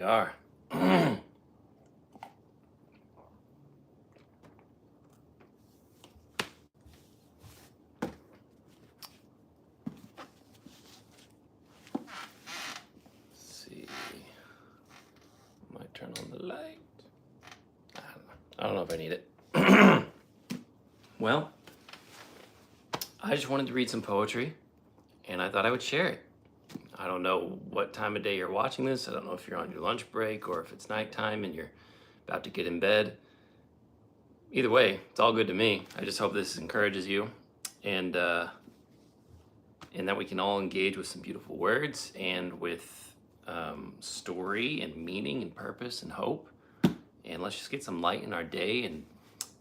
We are. See. Might turn on the light. I don't know if I need it. Well, I just wanted to read some poetry, and I thought I would share it. I don't know what time of day you're watching this. I don't know if you're on your lunch break or if it's nighttime and you're about to get in bed. Either way, it's all good to me. I just hope this encourages you, and that we can all engage with some beautiful words and with story and meaning and purpose and hope. And let's just get some light in our day and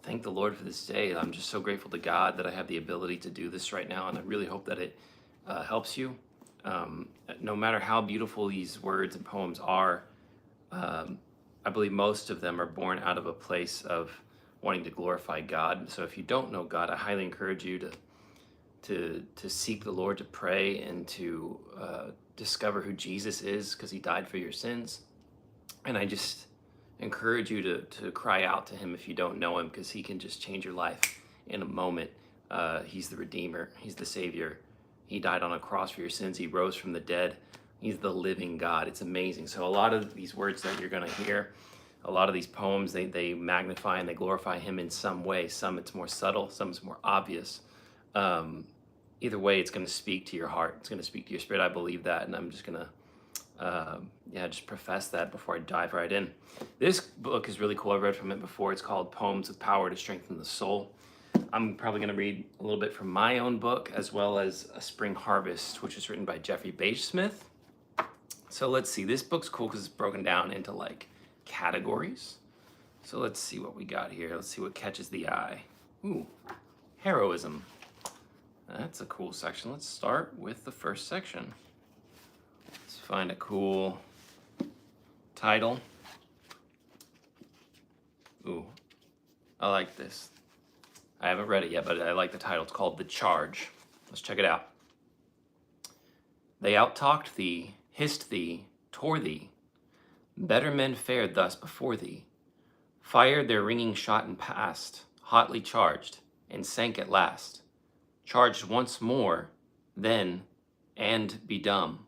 thank the Lord for this day. I'm just so grateful to God that I have the ability to do this right now, and I really hope that it helps you. No matter how beautiful these words and poems are, I believe most of them are born out of a place of wanting to glorify God. So if you don't know God, I highly encourage you to seek the Lord, to pray, and to discover who Jesus is, because he died for your sins. And I just encourage you to cry out to him if you don't know him, because he can just change your life in a moment. He's the Redeemer. He's the Savior. He died on a cross for your sins. He rose from the dead. He's the living God. It's amazing. So a lot of these words that you're going to hear, a lot of these poems, they magnify and they glorify him in some way. Some it's more subtle, some it's more obvious. Either way, it's going to speak to your heart. It's going to speak to your spirit. I believe that, and I'm just going to just profess that before I dive right in. This book is really cool. I've read from it before. It's called Poems with Power to Strengthen the Soul. I'm probably going to read a little bit from my own book, as well as A Spring Harvest, which is written by Jeffrey Smith. So let's see. This book's cool because it's broken down into like categories. So let's see what we got here. Let's see what catches the eye. Ooh, heroism. That's a cool section. Let's start with the first section. Let's find a cool title. Ooh, I like this. I haven't read it yet, but I like the title. It's called The Charge. Let's check it out. They outtalked thee, hissed thee, tore thee. Better men fared thus before thee. Fired their ringing shot and passed, hotly charged, and sank at last. Charged once more, then, and be dumb.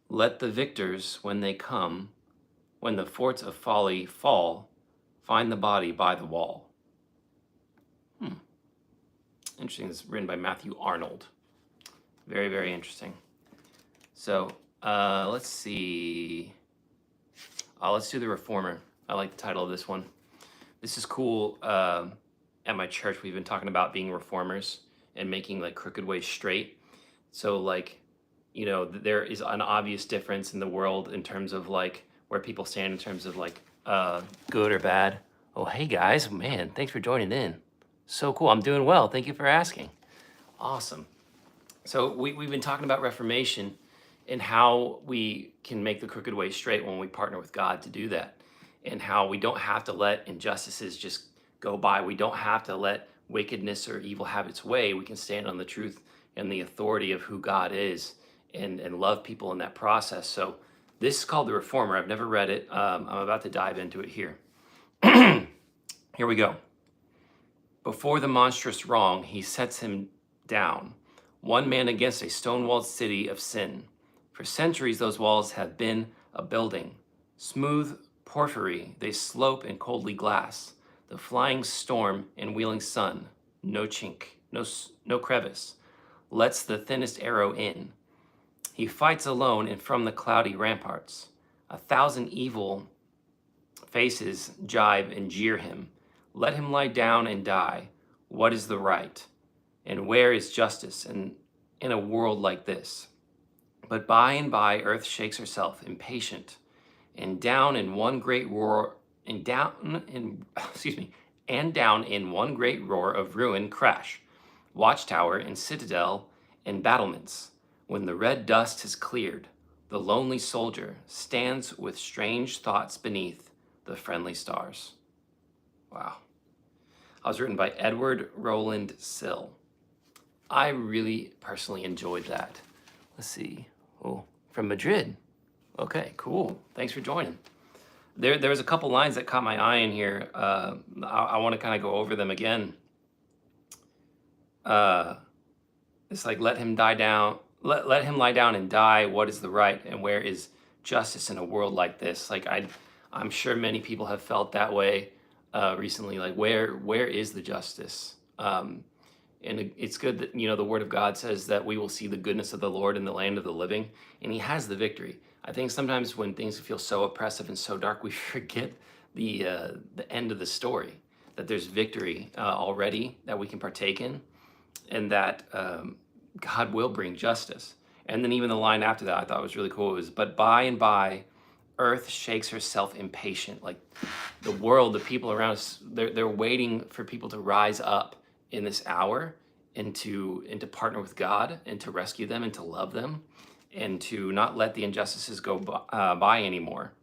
Let the victors, when they come, when the forts of folly fall, find the body by the wall. Interesting. This is written by Matthew Arnold. Very, very interesting. So let's see. Let's do The Reformer. I like the title of this one. This is cool. At my church, we've been talking about being reformers and making like crooked ways straight. So like, you know, there is an obvious difference in the world in terms of like where people stand in terms of like good or bad. Oh, hey guys, man, thanks for joining in. So cool. I'm doing well. Thank you for asking. Awesome. So we've been talking about Reformation and how we can make the crooked way straight when we partner with God to do that, and how we don't have to let injustices just go by. We don't have to let wickedness or evil have its way. We can stand on the truth and the authority of who God is and love people in that process. So this is called The Reformer. I've never read it. I'm about to dive into it here. Here we go. Before the monstrous wrong, he sets him down, one man against a stone-walled city of sin. For centuries, those walls have been a building. Smooth porphyry, they slope in coldly glass. The flying storm and wheeling sun, no chink, no crevice, lets the thinnest arrow in. He fights alone and from the cloudy ramparts. 1,000 evil faces jibe and jeer him. Let him lie down and die. What is the right? And where is justice in a world like this? But by and by, earth shakes herself, impatient, and down in one great roar, and down in one great roar of ruin crash, watchtower and citadel and battlements. When the red dust has cleared, the lonely soldier stands with strange thoughts beneath the friendly stars. Wow. I was written by Edward Rowland Sill. I really personally enjoyed that. Let's see. Oh, from Madrid. Okay, cool. Thanks for joining. There's a couple lines that caught my eye in here. I want to kind of go over them again. Uh, it's like, let him die down, let him lie down and die. What is the right, and where is justice in a world like this? Like I'm sure many people have felt that way recently. Like where is the justice? And it's good that the Word of God says that we will see the goodness of the Lord in the land of the living, and He has the victory. I think sometimes when things feel so oppressive and so dark, we forget the end of the story. That there's victory already that we can partake in, and that God will bring justice. And then even the line after that I thought was really cool. It was, but by and by, earth shakes herself impatient. Like the world, the people around us, they're waiting for people to rise up in this hour and to partner with God and to rescue them and to love them and to not let the injustices go by anymore.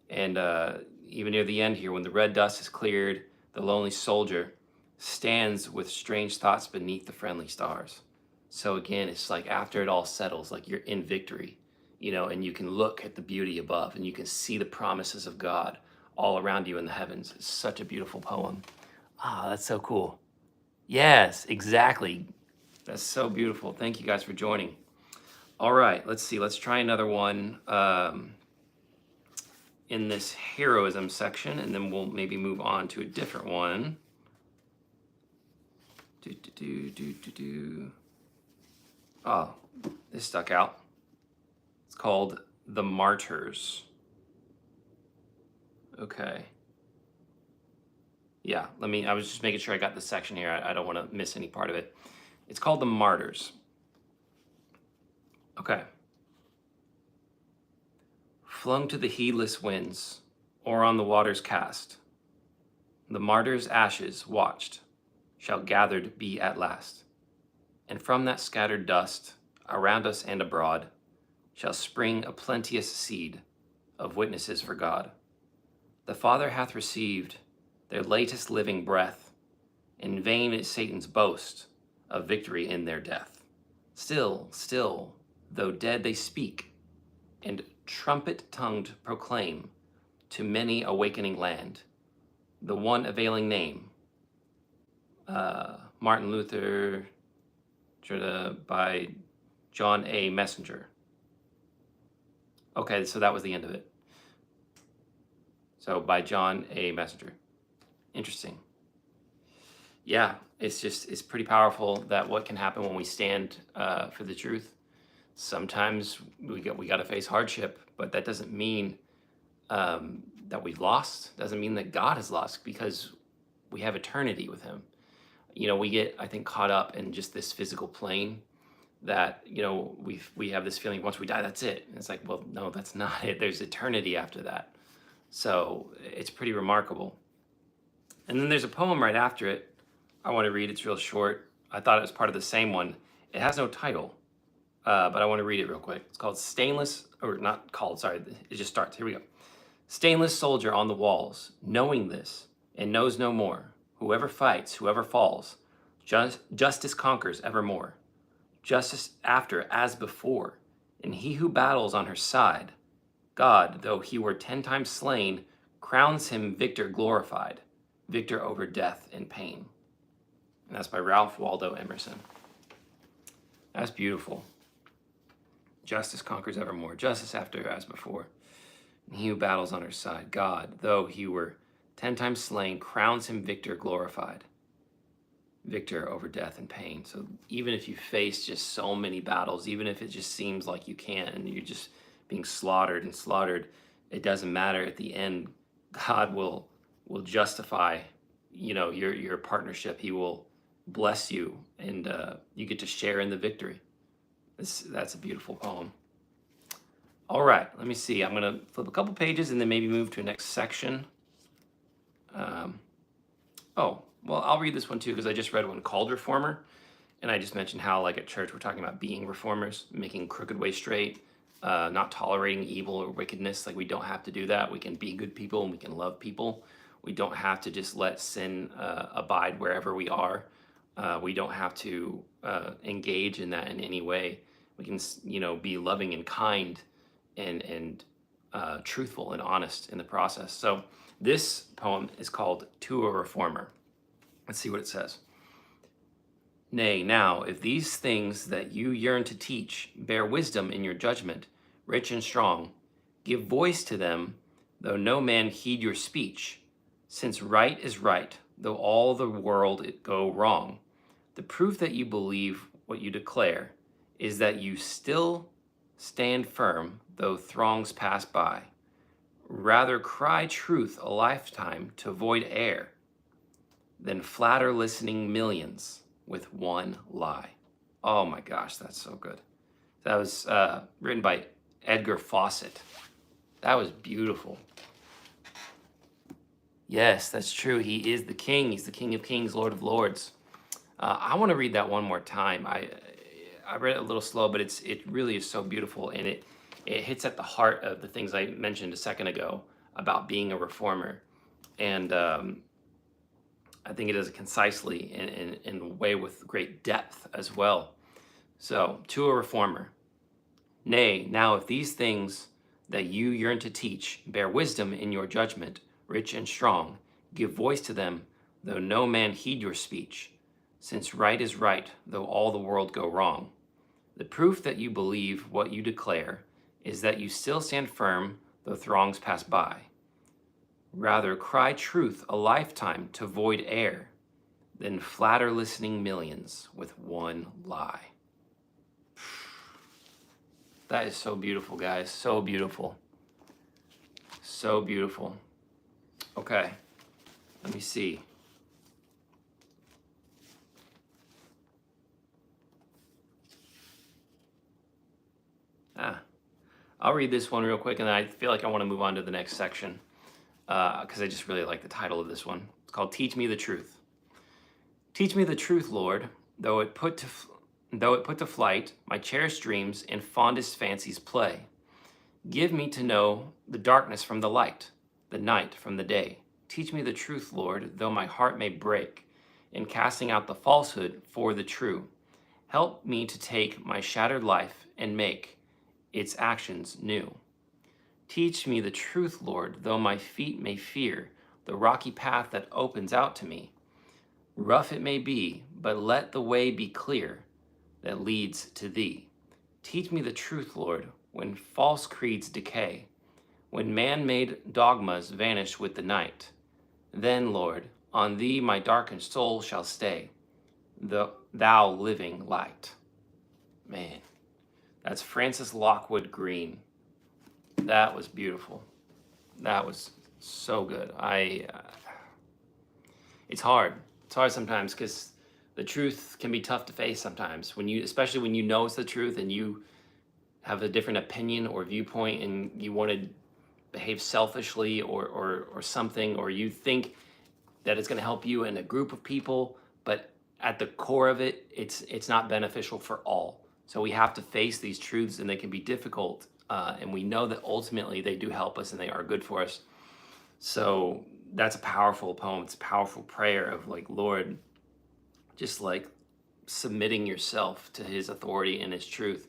And even near the end here, when the red dust is cleared, the lonely soldier stands with strange thoughts beneath the friendly stars. So again, it's like after it all settles, like you're in victory, and you can look at the beauty above and you can see the promises of God all around you in the heavens. It's such a beautiful poem. Ah, that's so cool. Yes, exactly. That's so beautiful. Thank you guys for joining. All right, let's see. Let's try another one in this heroism section, and then we'll maybe move on to a different one. Oh, this stuck out. It's called The Martyrs. Okay. Yeah, I was just making sure I got this section here. I don't want to miss any part of it. It's called The Martyrs. Okay. Flung to the heedless winds, or on the waters cast, the martyrs' ashes watched shall gathered be at last, and from that scattered dust around us and abroad shall spring a plenteous seed of witnesses for God. The Father hath received their latest living breath. In vain is Satan's boast of victory in their death. Still, though dead they speak, and trumpet-tongued proclaim to many awakening land the one availing name, Martin Luther, by John A. Messenger. Okay, so that was the end of it. So by John A. Messenger. Interesting. Yeah, it's pretty powerful that what can happen when we stand for the truth. Sometimes we got to face hardship, but that doesn't mean that we've lost. Doesn't mean that God has lost, because we have eternity with Him. We get, I think, caught up in just this physical plane that we have this feeling once we die, that's it. And it's like, well, no, that's not it. There's eternity after that. So it's pretty remarkable. And then there's a poem right after it I want to read. It's real short. I thought it was part of the same one. It has no title, but I want to read it real quick. It's called Stainless, or not called, sorry, it just starts. Here we go. Stainless soldier on the walls, knowing this and knows no more. Whoever fights, whoever falls, justice conquers evermore. Justice after as before, and he who battles on her side, God, though he were 10 times slain, crowns him victor glorified, victor over death and pain. And that's by Ralph Waldo Emerson. That's beautiful. Justice conquers evermore, justice after as before. And he who battles on her side, God, though he were 10 times slain, crowns him victor glorified, victor over death and pain. So even if you face just so many battles, even if it just seems like you can't and you're just being slaughtered, it doesn't matter. At the end, God will justify, your partnership. He will bless you, and you get to share in the victory. That's a beautiful poem. All right, let me see. I'm gonna flip a couple pages and then maybe move to a next section. Well, I'll read this one too, because I just read one called Reformer, and I just mentioned how, like, at church, we're talking about being reformers, making crooked way straight, not tolerating evil or wickedness. Like, we don't have to do that. We can be good people and we can love people. We don't have to just let sin abide wherever we are. We don't have to engage in that in any way. We can, be loving and kind and truthful and honest in the process. So this poem is called To a Reformer. Let's see what it says. Nay, now, if these things that you yearn to teach bear wisdom in your judgment, rich and strong, give voice to them, though no man heed your speech, since right is right, though all the world it go wrong. The proof that you believe what you declare is that you still stand firm, though throngs pass by. Rather cry truth a lifetime to avoid error than flatter listening millions with one lie. Oh my gosh, that's so good. That was written by Edgar Fawcett. That was beautiful. Yes, that's true. He is the king. He's the King of Kings, Lord of Lords. I want to read that one more time. I read it a little slow, but it really is so beautiful, and it hits at the heart of the things I mentioned a second ago about being a reformer. And I think it does it concisely in a way with great depth as well. So, to a reformer. Nay, now if these things that you yearn to teach bear wisdom in your judgment, rich and strong, give voice to them, though no man heed your speech, since right is right, though all the world go wrong. The proof that you believe what you declare is that you still stand firm, though throngs pass by. Rather cry truth a lifetime to void error than flatter listening millions with one lie. That is so beautiful, guys. So beautiful. So beautiful. Okay, let me see. I'll read this one real quick, and then I feel like I want to move on to the next section because I just really like the title of this one. It's called Teach Me the Truth. Teach me the truth, Lord, though it put to flight my cherished dreams and fondest fancies play. Give me to know the darkness from the light, the night from the day. Teach me the truth, Lord, though my heart may break in casting out the falsehood for the true. Help me to take my shattered life and make its actions new. Teach me the truth, Lord, though my feet may fear the rocky path that opens out to me. Rough it may be, but let the way be clear that leads to thee. Teach me the truth, Lord, when false creeds decay, when man-made dogmas vanish with the night. Then, Lord, on thee my darkened soul shall stay, thou living light. Man, that's Francis Lockwood Green. That was beautiful. That was so good. It's hard. It's hard sometimes because the truth can be tough to face sometimes. Especially when you know it's the truth and you have a different opinion or viewpoint and you want to behave selfishly or something, or you think that it's going to help you in a group of people, but at the core of it, it's not beneficial for all. So we have to face these truths, and they can be difficult, and we know that ultimately they do help us and they are good for us. So that's a powerful poem. It's a powerful prayer of like, Lord, just like submitting yourself to his authority and his truth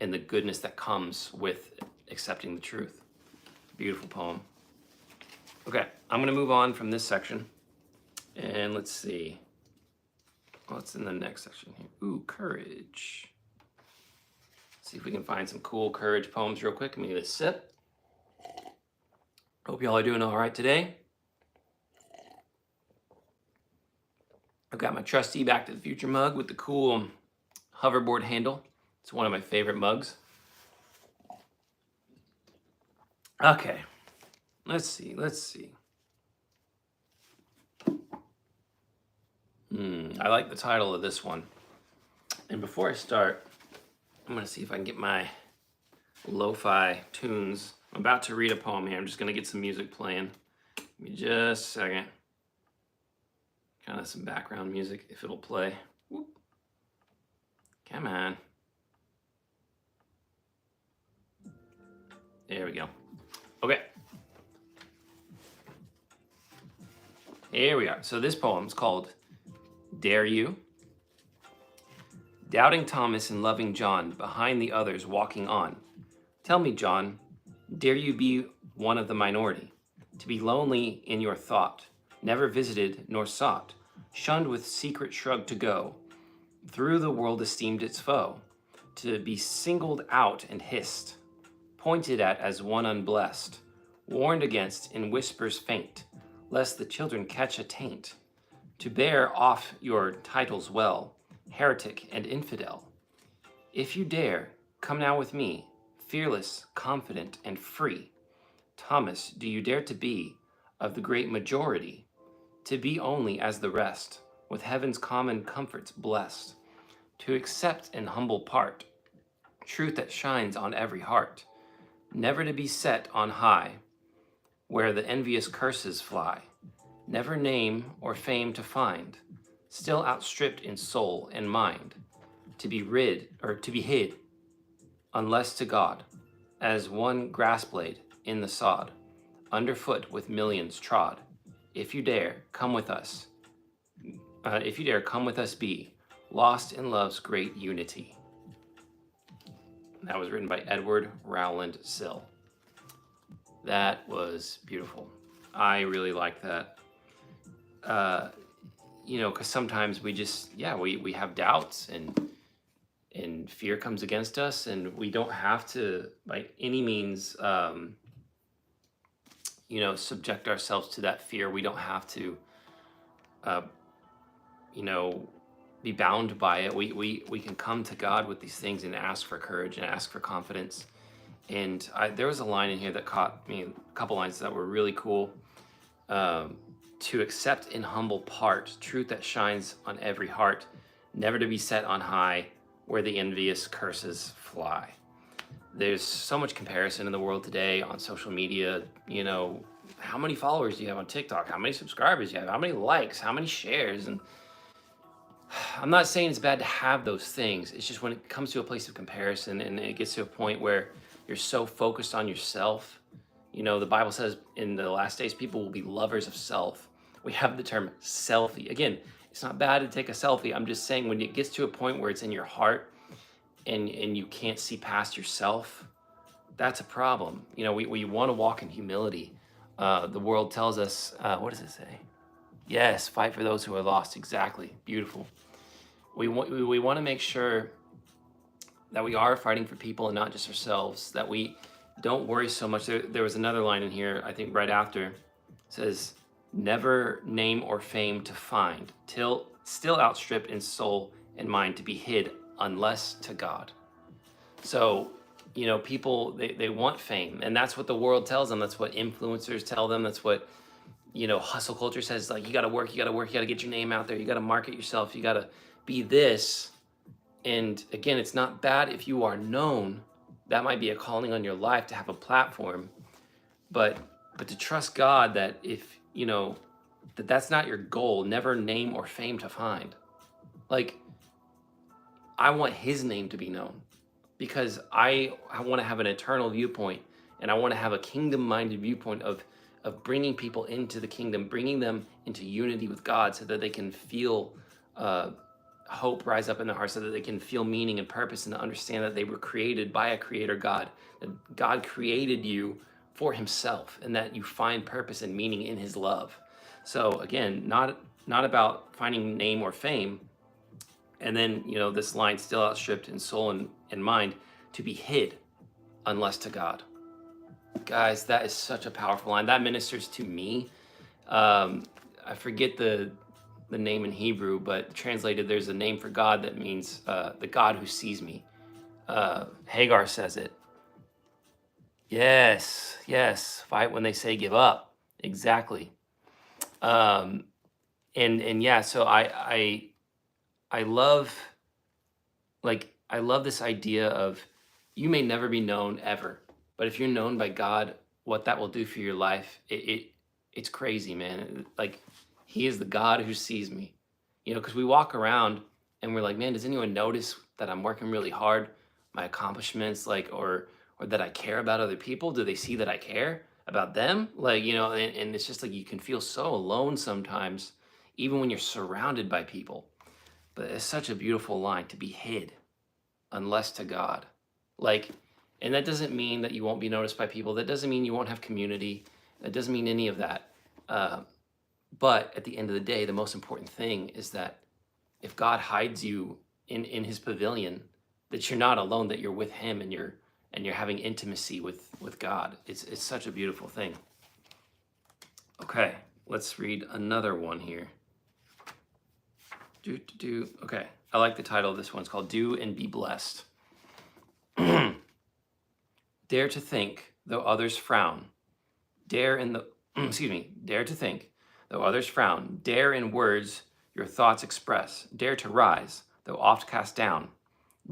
and the goodness that comes with accepting the truth. Beautiful poem. Okay, I'm going to move on from this section, and let's see what's in the next section here. Ooh, courage. See if we can find some cool courage poems real quick. Let me get a sip. Hope y'all are doing all right today. I've got my trusty Back to the Future mug with the cool hoverboard handle. It's one of my favorite mugs. Okay, let's see. I like the title of this one. And before I start, I'm gonna see if I can get my lo-fi tunes. I'm about to read a poem here. I'm just gonna get some music playing. Give me just a second. Kind of some background music, if it'll play. Whoop. Come on. There we go. Okay. Here we are. So this poem is called Dare You? Doubting Thomas and loving John, behind the others walking on. Tell me, John, dare you be one of the minority, to be lonely in your thought, never visited nor sought, shunned with secret shrug to go, through the world esteemed its foe, to be singled out and hissed, pointed at as one unblessed, warned against in whispers faint, lest the children catch a taint, to bear off your titles well, heretic and infidel. If you dare, come now with me, fearless, confident, and free. Thomas, do you dare to be of the great majority, to be only as the rest, with heaven's common comforts blessed, to accept in humble part truth that shines on every heart, never to be set on high, where the envious curses fly, never name or fame to find, still outstripped in soul and mind, to be hid, unless to God, as one grass blade in the sod, underfoot with millions trod. If you dare, come with us. If you dare, come with us be, lost in love's great unity. That was written by Edward Rowland Sill. That was beautiful. I really like that. Because sometimes we just, we have doubts and fear comes against us, and we don't have to, by any means, subject ourselves to that fear. We don't have to, be bound by it. We can come to God with these things and ask for courage and ask for confidence. And there was a line in here that caught me, a couple lines that were really cool. To accept in humble part truth that shines on every heart, never to be set on high, where the envious curses fly. There's so much comparison in the world today on social media. How many followers do you have on TikTok? How many subscribers do you have? How many likes? How many shares? And I'm not saying it's bad to have those things. It's just when it comes to a place of comparison and it gets to a point where you're so focused on yourself. The Bible says in the last days, people will be lovers of self. We have the term selfie. Again, it's not bad to take a selfie. I'm just saying when it gets to a point where it's in your heart and you can't see past yourself, that's a problem. We want to walk in humility. The world tells us, what does it say? Yes, fight for those who are lost. Exactly. Beautiful. We want to make sure that we are fighting for people and not just ourselves, that we don't worry so much. There was another line in here, I think right after, it says, never name or fame to find, till still outstripped in soul and mind, to be hid unless to God. So, people, they want fame, and that's what the world tells them. That's what influencers tell them. That's what, hustle culture says, like, you got to work, you got to get your name out there. You got to market yourself. You got to be this. And again, it's not bad if you are known. That might be a calling on your life to have a platform, but to trust God that if, that's not your goal, never name or fame to find. Like, I want his name to be known because I want to have an eternal viewpoint, and I want to have a kingdom-minded viewpoint of bringing people into the kingdom, bringing them into unity with God so that they can feel hope rise up in their hearts, so that they can feel meaning and purpose and understand that they were created by a creator God, that God created you for himself, and that you find purpose and meaning in his love. So again, not about finding name or fame. And then, this line, still outstripped in soul and mind, to be hid unless to God. Guys, that is such a powerful line. That ministers to me. I forget the name in Hebrew, but translated, there's a name for God that means the God who sees me. Hagar says it. Yes, fight when they say give up. Exactly. And yeah, so I love, I love this idea of, you may never be known ever, but if you're known by God, what that will do for your life, it's crazy, man. Like, he is the God who sees me, because we walk around and we're like, man, does anyone notice that I'm working really hard, my accomplishments, or that I care about other people? Do they see that I care about them? And it's just like, you can feel so alone sometimes, even when you're surrounded by people. But it's such a beautiful line, to be hid unless to God. And that doesn't mean that you won't be noticed by people. That doesn't mean you won't have community. That doesn't mean any of that. But at the end of the day, the most important thing is that if God hides you in his pavilion, that you're not alone, that you're with him and you're having intimacy with God. It's such a beautiful thing. Okay, let's read another one here. Okay, I like the title of this one. It's called Do and Be Blessed. Dare to think, though others frown. Dare to think, though others frown. Dare in words your thoughts express. Dare to rise, though oft cast down.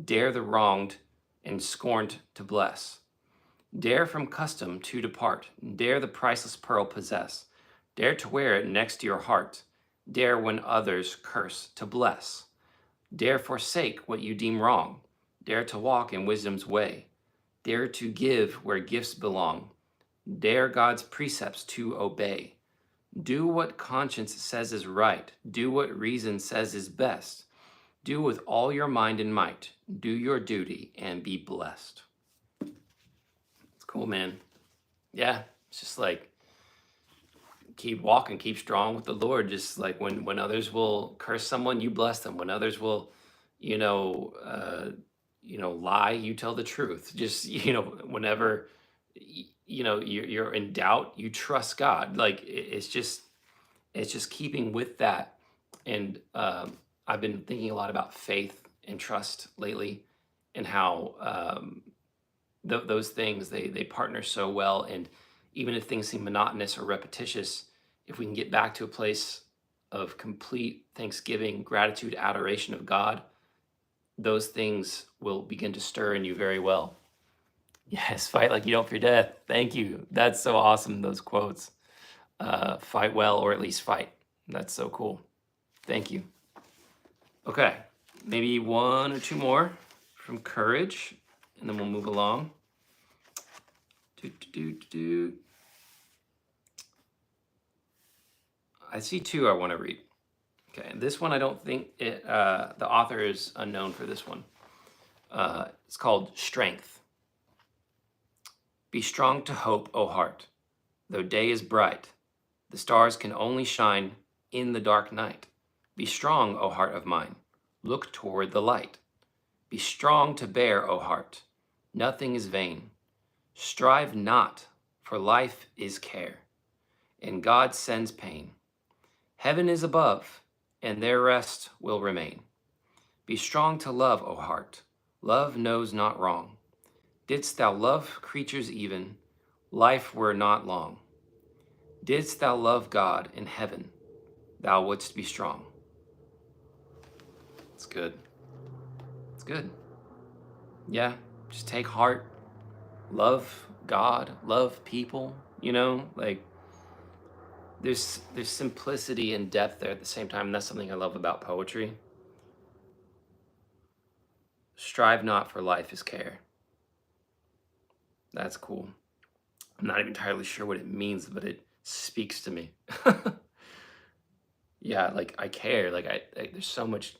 Dare the wronged and scorned to bless. Dare from custom to depart. Dare the priceless pearl possess. Dare to wear it next to your heart. Dare when others curse to bless. Dare forsake what you deem wrong. Dare to walk in wisdom's way. Dare to give where gifts belong. Dare God's precepts to obey. Do what conscience says is right. Do what reason says is best. Do with all your mind and might. Do your duty and be blessed. It's cool, man. Yeah, it's just like keep walking, keep strong with the Lord. Just like when others will curse someone, you bless them. When others will, lie, you tell the truth. Just whenever you're in doubt, you trust God. Like it's just keeping with that. And I've been thinking a lot about faith and trust lately, and how those things they partner so well. And even if things seem monotonous or repetitious, if we can get back to a place of complete thanksgiving, gratitude, adoration of God, those things will begin to stir in you very well. Yes, fight like you don't fear death. Thank you. That's so awesome, those quotes. Fight well, or at least fight. That's so cool. Thank you. Okay, maybe one or two more from Courage, and then we'll move along. I see two I want to read. Okay, this one I don't think the author is unknown for this one. It's called Strength. Be strong to hope, O heart, though day is bright. The stars can only shine in the dark night. Be strong, O heart of mine, look toward the light. Be strong to bear, O heart, nothing is vain. Strive not, for life is care, and God sends pain. Heaven is above, and their rest will remain. Be strong to love, O heart, love knows not wrong. Didst thou love creatures even, life were not long. Didst thou love God in heaven, thou wouldst be strong. It's good. It's good. Yeah, just take heart. Love God, love people, like there's simplicity and depth there at the same time, and that's something I love about poetry. Strive not, for life is care. That's cool. I'm not even entirely sure what it means, but it speaks to me. Yeah, like I care, like there's so much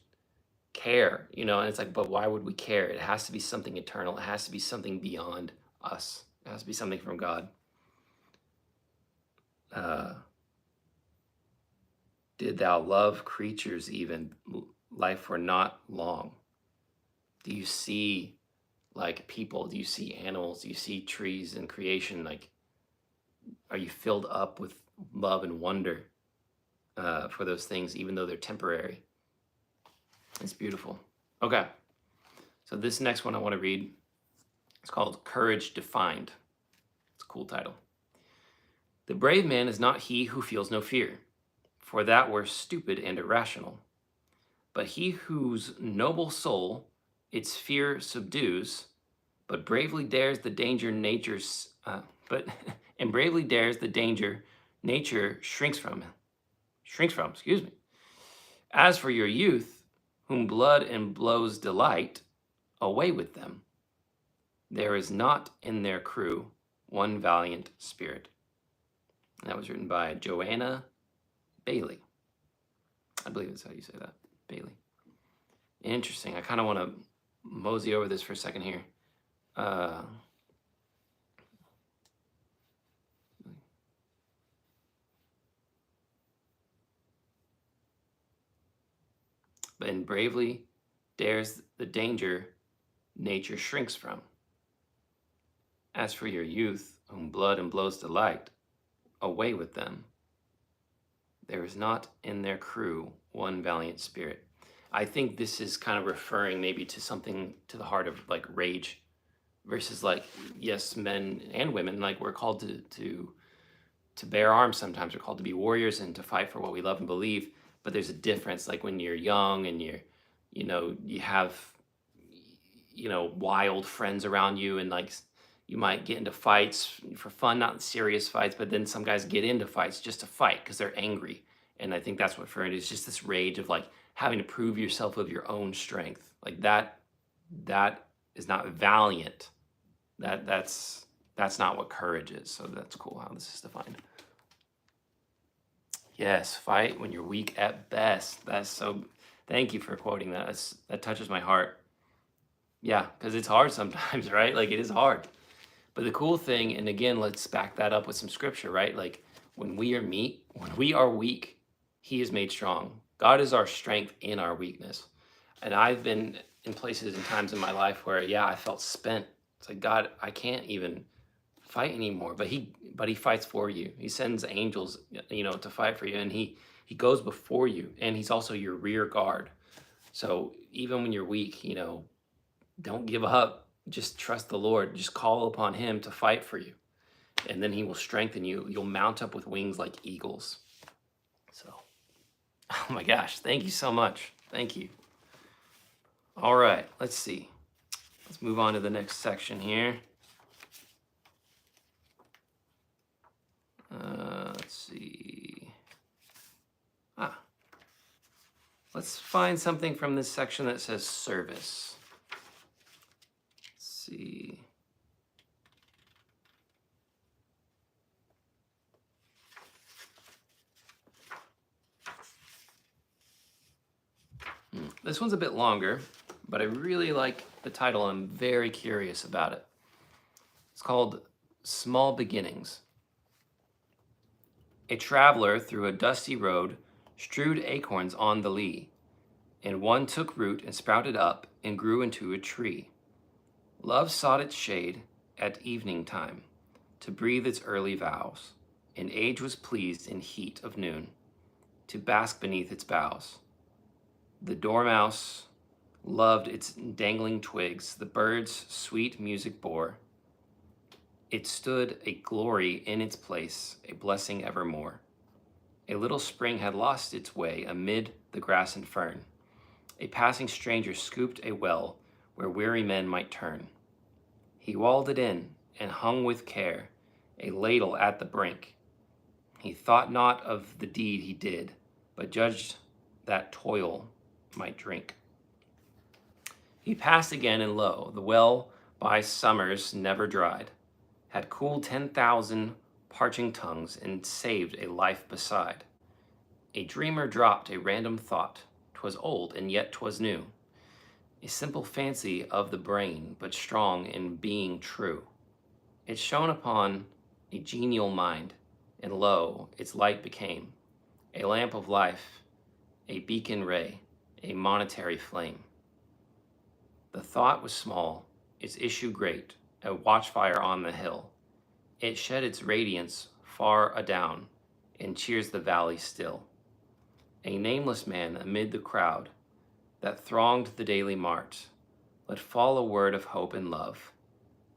care, and it's like, but why would we care? It has to be something eternal. It has to be something beyond us. It has to be something from God. Did thou love creatures even, life were not long. Do you see like people? Do you see animals? Do you see trees and creation? Like, are you filled up with love and wonder for those things, even though they're temporary? It's beautiful. Okay, so this next one I want to read, it's called Courage Defined. It's a cool title. The brave man is not he who feels no fear, for that were stupid and irrational. But he whose noble soul its fear subdues, but bravely dares the danger bravely dares the danger nature shrinks from. As for your youth, whom blood and blows delight, away with them. There is not in their crew one valiant spirit. And that was written by Joanna Bailey. I believe that's how you say that, Bailey. Interesting. I kind of want to mosey over this for a second here. and bravely dares the danger nature shrinks from. As for your youth, whom blood and blows delight, away with them. There is not in their crew one valiant spirit. I think this is kind of referring maybe to something to the heart of like rage versus like, yes, men and women, like we're called to bear arms sometimes. We're called to be warriors and to fight for what we love and believe. But there's a difference, like when you're young and you have, wild friends around you, and like you might get into fights for fun, not serious fights, but then some guys get into fights just to fight because they're angry. And I think that's what for it is, just this rage of like having to prove yourself of your own strength. Like that is not valiant. That's not what courage is. So that's cool how this is defined. Yes, fight when you're weak at best. That's so. Thank you for quoting that. That touches my heart. Yeah, because it's hard sometimes, right? Like it is hard. But the cool thing, and again, let's back that up with some scripture, right? Like when we are weak, He is made strong. God is our strength in our weakness. And I've been in places and times in my life where, yeah, I felt spent. It's like, God, I can't even fight anymore. But He fights for you. He sends angels, to fight for you, and He goes before you, and He's also your rear guard. So even when you're weak, don't give up. Just trust the Lord. Just call upon Him to fight for you. And then He will strengthen you. You'll mount up with wings like eagles. So, oh my gosh, thank you so much. Thank you. All right, let's see. Let's move on to the next section here. Let's see. Let's find something from this section that says service. Let's see. This one's a bit longer, but I really like the title. I'm very curious about it. It's called Small Beginnings. A traveler through a dusty road strewed acorns on the lea, and one took root and sprouted up and grew into a tree. Love sought its shade at evening time to breathe its early vows, and age was pleased in heat of noon to bask beneath its boughs. The dormouse loved its dangling twigs, the birds sweet music bore. It stood a glory in its place, a blessing evermore. A little spring had lost its way amid the grass and fern. A passing stranger scooped a well where weary men might turn. He walled it in and hung with care, a ladle at the brink. He thought not of the deed he did, but judged that toil might drink. He passed again, and lo, the well by summers never dried, had cooled 10,000 parching tongues and saved a life beside. A dreamer dropped a random thought, 'twas old and yet 'twas new, a simple fancy of the brain, but strong in being true. It shone upon a genial mind, and lo, its light became a lamp of life, a beacon ray, a monetary flame. The thought was small, its issue great, a watchfire on the hill. It shed its radiance far adown, and cheers the valley still. A nameless man amid the crowd that thronged the daily mart, let fall a word of hope and love,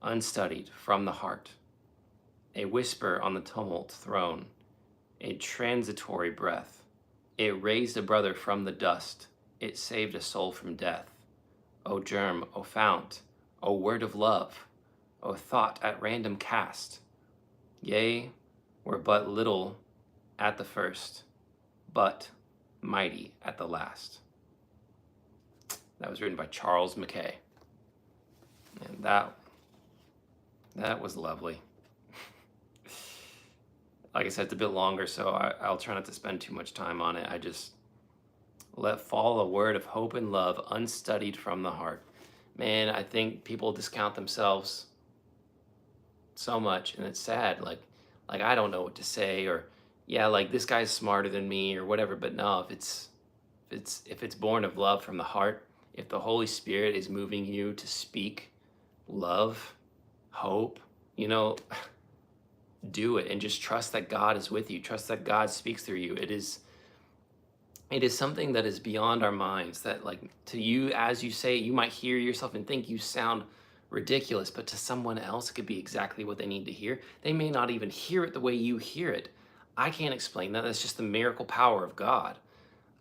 unstudied from the heart. A whisper on the tumult thrown, a transitory breath. It raised a brother from the dust, it saved a soul from death. O germ, O fount, O word of love, O thought at random cast. Yea, were but little at the first, but mighty at the last. That was written by Charles Mackay. And that was lovely. Like I said, it's a bit longer, so I'll try not to spend too much time on it. I just let fall a word of hope and love, unstudied from the heart. Man, I think people discount themselves so much, and it's sad. Like I don't know what to say, or yeah, like this guy's smarter than me, or whatever. But no, if if it's born of love from the heart, if the Holy Spirit is moving you to speak love, hope, you know, do it and just trust that God is with you. Trust that God speaks through you. It is something that is beyond our minds, that like to you, as you say, you might hear yourself and think you sound ridiculous, but to someone else it could be exactly what they need to hear. They may not even hear it the way you hear it. I can't explain that. That's just the miracle power of God.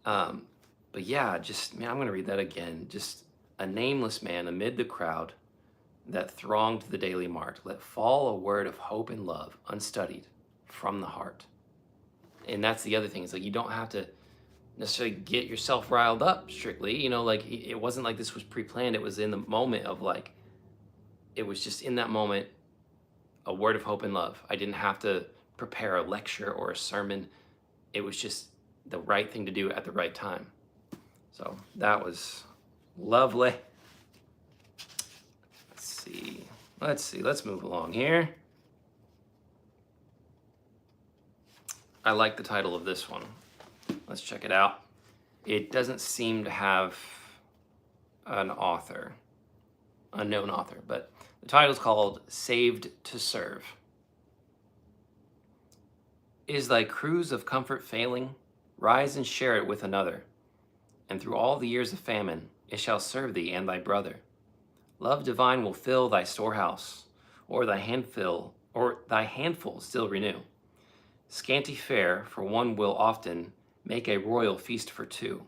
But yeah, just, man, I'm going to read that again. Just a nameless man amid the crowd that thronged the daily mart let fall a word of hope and love, unstudied, from the heart. And that's the other thing, is like you don't have to necessarily get yourself riled up strictly, you know, like it wasn't like this was pre-planned. It was in the moment of like, it was just in that moment, a word of hope and love. I didn't have to prepare a lecture or a sermon. It was just the right thing to do at the right time. So that was lovely. Let's move along here. I like the title of this one. Let's check it out. It doesn't seem to have an author, unknown author, but the title is called Saved to Serve. Is thy cruse of comfort failing? Rise and share it with another, and through all the years of famine it shall serve thee and thy brother. Love divine will fill thy storehouse, or thy handful still renew. Scanty fare for one will often make a royal feast for two.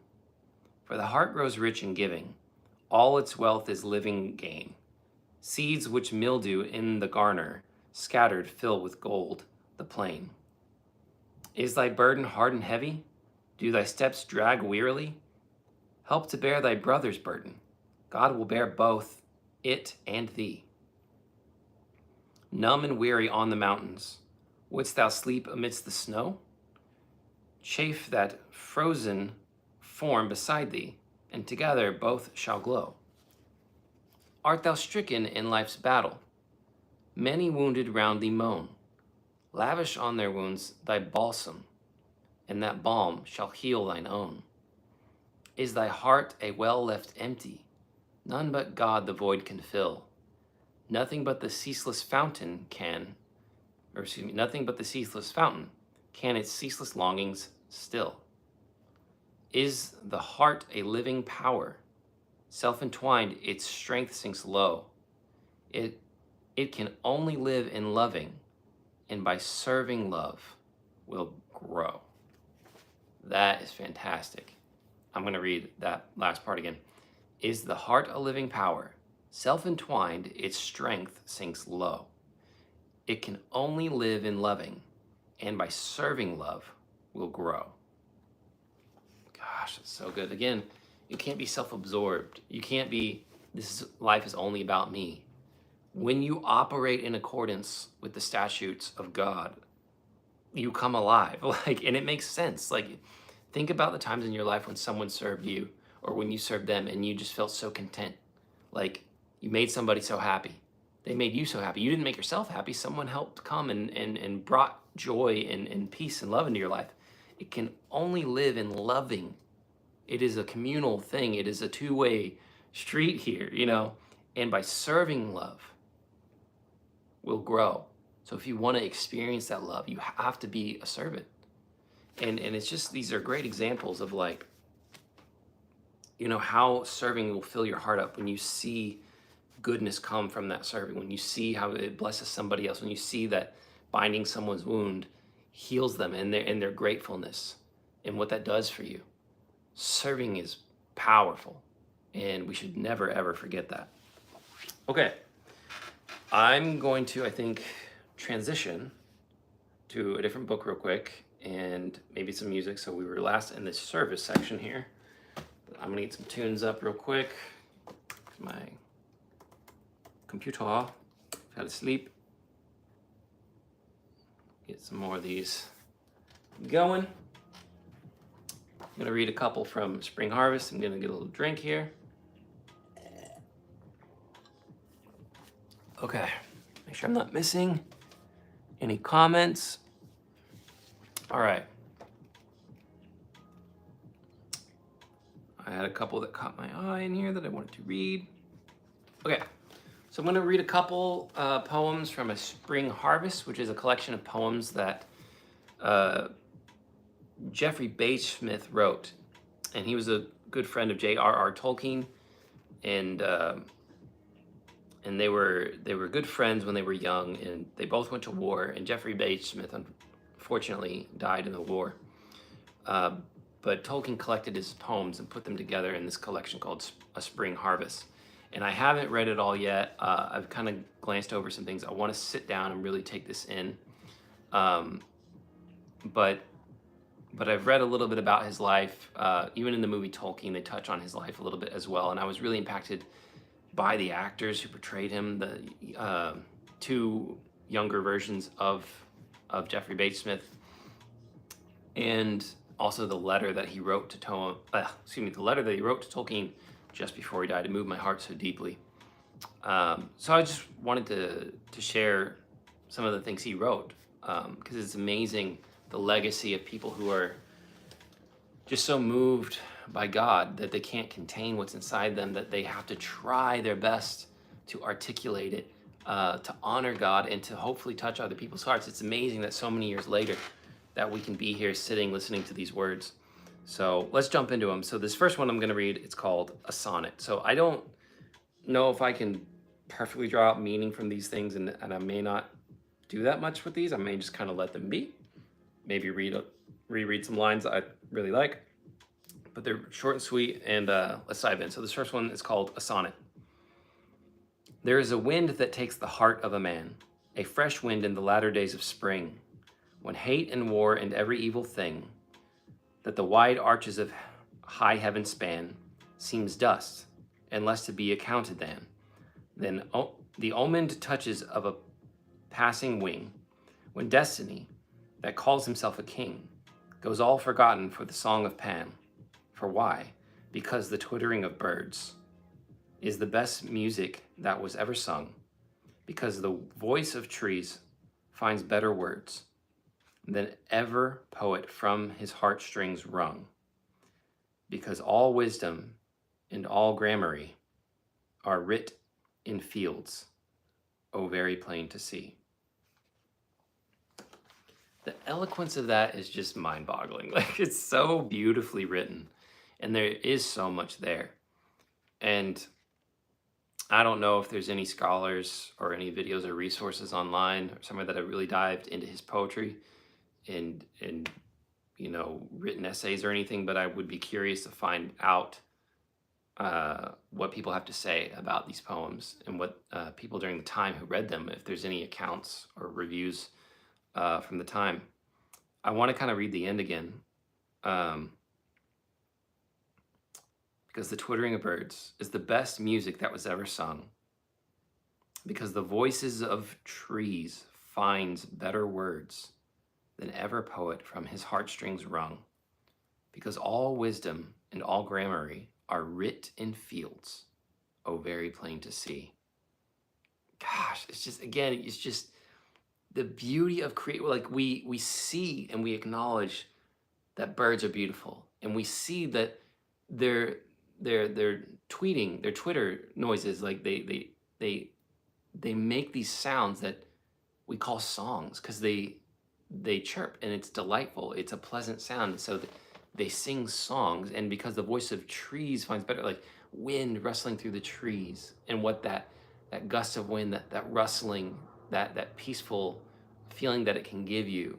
For the heart grows rich in giving, all its wealth is living gain. Seeds which mildew in the garner, scattered fill with gold the plain. Is thy burden hard and heavy? Do thy steps drag wearily? Help to bear thy brother's burden. God will bear both it and thee. Numb and weary on the mountains, wouldst thou sleep amidst the snow? Chafe that frozen form beside thee, and together both shall glow. Art thou stricken in life's battle? Many wounded round thee moan. Lavish on their wounds thy balsam, and that balm shall heal thine own. Is thy heart a well left empty? None but God the void can fill. Nothing but the ceaseless fountain can its ceaseless longings still. Is the heart a living power? Self-entwined, its strength sinks low. It can only live in loving, and by serving love will grow. That is fantastic. I'm going to read that last part again. Is the heart a living power? Self-entwined, its strength sinks low. It can only live in loving, and by serving love will grow. Gosh, it's so good. Again, you can't be self-absorbed. You can't be, life is only about me. When you operate in accordance with the statutes of God, you come alive. And it makes sense. Think about the times in your life when someone served you, or when you served them and you just felt so content. You made somebody so happy. They made you so happy. You didn't make yourself happy. Someone helped come and brought joy and peace and love into your life. It can only live in loving. It is a communal thing. It is a two-way street here, and by serving love will grow. So if you want to experience that love, you have to be a servant. And it's just, these are great examples of how serving will fill your heart up when you see goodness come from that serving, when you see how it blesses somebody else, when you see that binding someone's wound heals them and their gratefulness and what that does for you. Serving is powerful, and we should never, ever forget that. Okay, I'm going to, I think, transition to a different book real quick and maybe some music. So we were last in the service section here. I'm gonna get some tunes up real quick. My computer fell asleep. Get some more of these going. I'm gonna read a couple from Spring Harvest. I'm gonna get a little drink here. Okay, make sure I'm not missing any comments. All right. I had a couple that caught my eye in here that I wanted to read. Okay, so I'm going to read a couple poems from A Spring Harvest, which is a collection of poems that Jeffrey Smith wrote. And he was a good friend of J.R.R. Tolkien, and they were good friends when they were young, and they both went to war. And Jeffrey Smith, unfortunately, died in the war. But Tolkien collected his poems and put them together in this collection called A Spring Harvest. And I haven't read it all yet. I've kind of glanced over some things. I want to sit down and really take this in. But I've read a little bit about his life. Even in the movie Tolkien, they touch on his life a little bit as well. And I was really impacted by the actors who portrayed him, the two younger versions of Jeffrey Bates Smith, and also the letter that he wrote to the letter that he wrote to Tolkien just before he died. It moved my heart so deeply. So I just wanted to share some of the things he wrote, because it's amazing the legacy of people who are just so moved by God that they can't contain what's inside them, that they have to try their best to articulate it, to honor God and to hopefully touch other people's hearts. It's amazing that so many years later that we can be here sitting listening to these words. So let's jump into them. So this first one I'm going to read, it's called A Sonnet. So I don't know if I can perfectly draw out meaning from these things, and I may not do that much with these. I may just kind of let them be. Maybe reread some lines that I really like. But they're short and sweet, and let's dive in. So this first one is called A Sonnet. There is a wind that takes the heart of a man, a fresh wind in the latter days of spring, when hate and war and every evil thing that the wide arches of high heaven span seems dust, and less to be accounted than the omened touches of a passing wing, when destiny, that calls himself a king, goes all forgotten for the song of Pan. For why? Because the twittering of birds is the best music that was ever sung, because the voice of trees finds better words than ever poet from his heartstrings wrung, because all wisdom and all gramarye are writ in fields, oh very plain to see. The eloquence of that is just mind-boggling. Like, it's so beautifully written, and there is so much there. And I don't know if there's any scholars or any videos or resources online or somewhere that have really dived into his poetry and written essays or anything, but I would be curious to find out what people have to say about these poems, and what people during the time who read them, if there's any accounts or reviews from the time. I want to kind of read the end again, because the twittering of birds is the best music that was ever sung, because the voices of trees finds better words than ever poet from his heartstrings wrung, because all wisdom and all gramarye are writ in fields, oh very plain to see. Gosh, it's just the beauty of like we see and we acknowledge that birds are beautiful, and we see that they're tweeting, their Twitter noises, like they make these sounds that we call songs, because they chirp and it's delightful. It's a pleasant sound. So they sing songs, and because the voice of trees finds better, like wind rustling through the trees, and what that gust of wind, that rustling, that peaceful feeling that it can give you,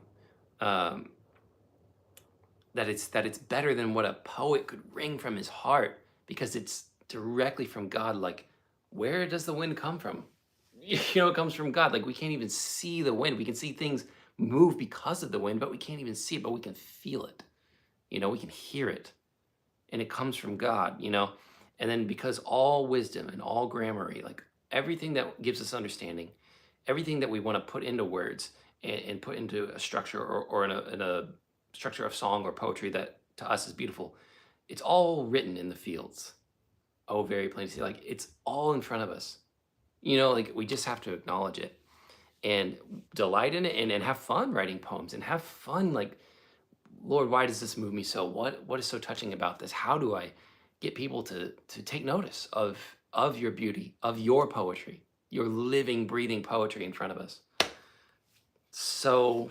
that it's better than what a poet could wring from his heart, because it's directly from God. Like, where does the wind come from? It comes from God. Like, we can't even see the wind. We can see things move because of the wind, but we can't even see it, but we can feel it. We can hear it, and it comes from God, And then because all wisdom and all gramarye, like everything that gives us understanding, everything that we want to put into words and put into a structure, or in a structure of song or poetry that to us is beautiful, it's all written in the fields. Oh, very plain to see. Like, it's all in front of us. Like, we just have to acknowledge it and delight in it, and have fun writing poems, and have fun, like, Lord, why does this move me so? What is so touching about this? How do I get people to take notice of your beauty, of your poetry, your living, breathing poetry in front of us. So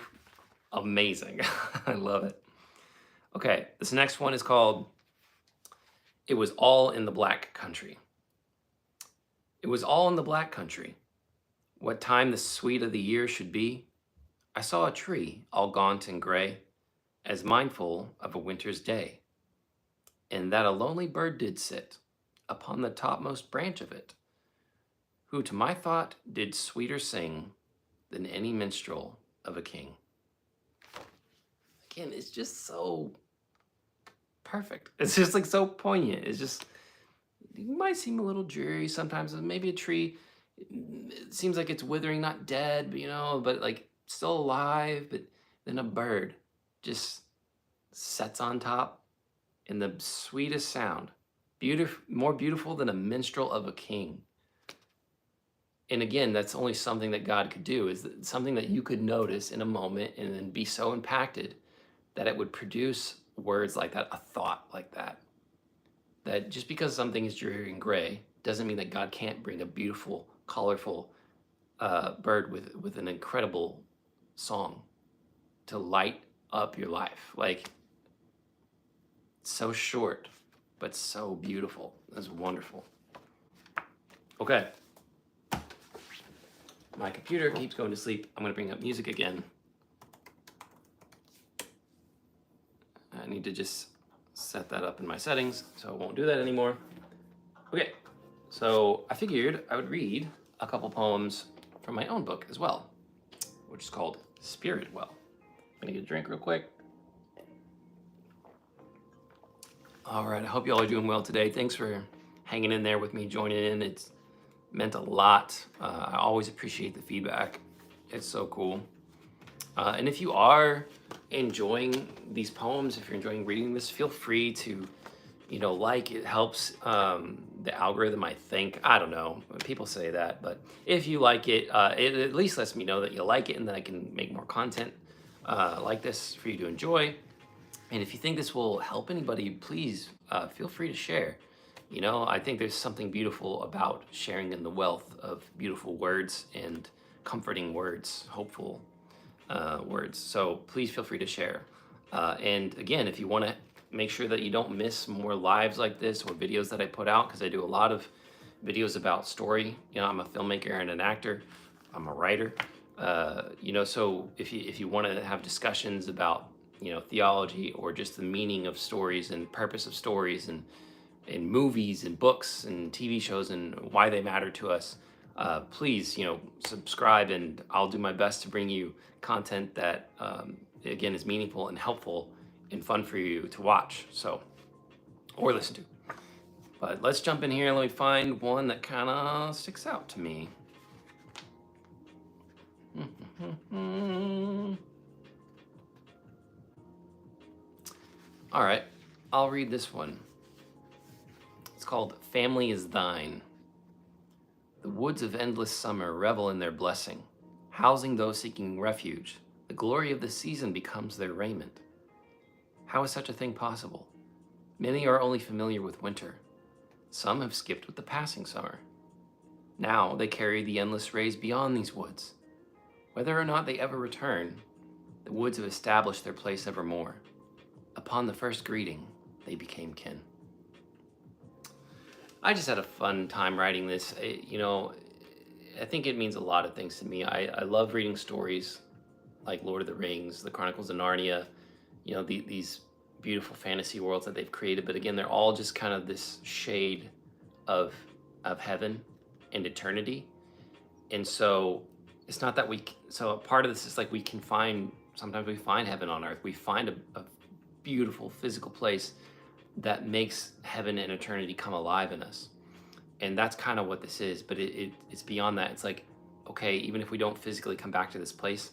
amazing. I love it. Okay, this next one is called It Was All in the Black Country. It was all in the black country. What time the sweet of the year should be, I saw a tree all gaunt and gray, as mindful of a winter's day, and that a lonely bird did sit upon the topmost branch of it, who to my thought did sweeter sing than any minstrel of a king. Again, it's just so perfect. It's just like so poignant. It's just, it might seem a little dreary sometimes. Maybe a tree, it seems like it's withering, not dead, but but like still alive. But then a bird just sets on top in the sweetest sound, more beautiful than a minstrel of a king. And again, that's only something that God could do, is something that you could notice in a moment and then be so impacted that it would produce words like that, a thought like that. That just because something is dreary and gray doesn't mean that God can't bring a beautiful, colorful bird with an incredible song to light up your life. Like, so short, but so beautiful. That's wonderful. Okay. My computer keeps going to sleep. I'm going to bring up music again. I need to just set that up in my settings, so I won't do that anymore. Okay, so I figured I would read a couple poems from my own book as well, which is called Spirit Well. I'm gonna get a drink real quick. All right, I hope you all are doing well today. Thanks for hanging in there with me, joining in. It's meant a lot. I always appreciate the feedback. It's so cool. And if you are enjoying these poems, if you're enjoying reading this, feel free to, like, it helps the algorithm, I think. I don't know. People say that, but if you like it, it at least lets me know that you like it, and then I can make more content like this for you to enjoy. And if you think this will help anybody, please feel free to share. I think there's something beautiful about sharing in the wealth of beautiful words and comforting words, hopeful words. So please feel free to share. And again, if you want to make sure that you don't miss more lives like this or videos that I put out, because I do a lot of videos about story. I'm a filmmaker and an actor. I'm a writer. So if you want to have discussions about theology or just the meaning of stories and purpose of stories and movies and books and TV shows and why they matter to us, please, subscribe, and I'll do my best to bring you content that, again, is meaningful and helpful and fun for you to watch, or listen to. But let's jump in here and let me find one that kind of sticks out to me. All right, I'll read this one. It's called Family is Thine. The woods of endless summer revel in their blessing, housing those seeking refuge. The glory of the season becomes their raiment. How is such a thing possible? Many are only familiar with winter. Some have skipped with the passing summer. Now they carry the endless rays beyond these woods. Whether or not they ever return, the woods have established their place evermore. Upon the first greeting, they became kin. I just had a fun time writing this. I think it means a lot of things to me. I love reading stories like Lord of the Rings, the Chronicles of Narnia, these beautiful fantasy worlds that they've created. But again, they're all just kind of this shade of heaven and eternity. And so it's not that so a part of this is like sometimes we find heaven on earth. We find a beautiful physical place that makes heaven and eternity come alive in us. And that's kind of what this is, but it's beyond that. It's like, okay, even if we don't physically come back to this place,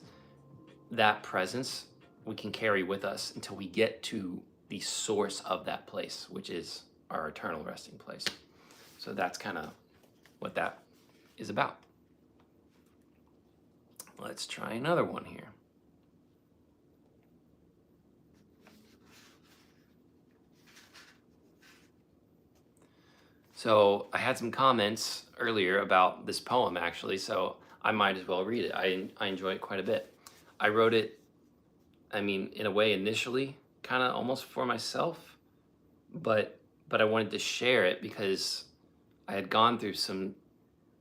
that presence we can carry with us until we get to the source of that place, which is our eternal resting place. So that's kind of what that is about. Let's try another one here. So I had some comments earlier about this poem, actually, so I might as well read it. I enjoy it quite a bit. I wrote it, I mean, in a way, initially, kind of almost for myself, but I wanted to share it because I had gone through some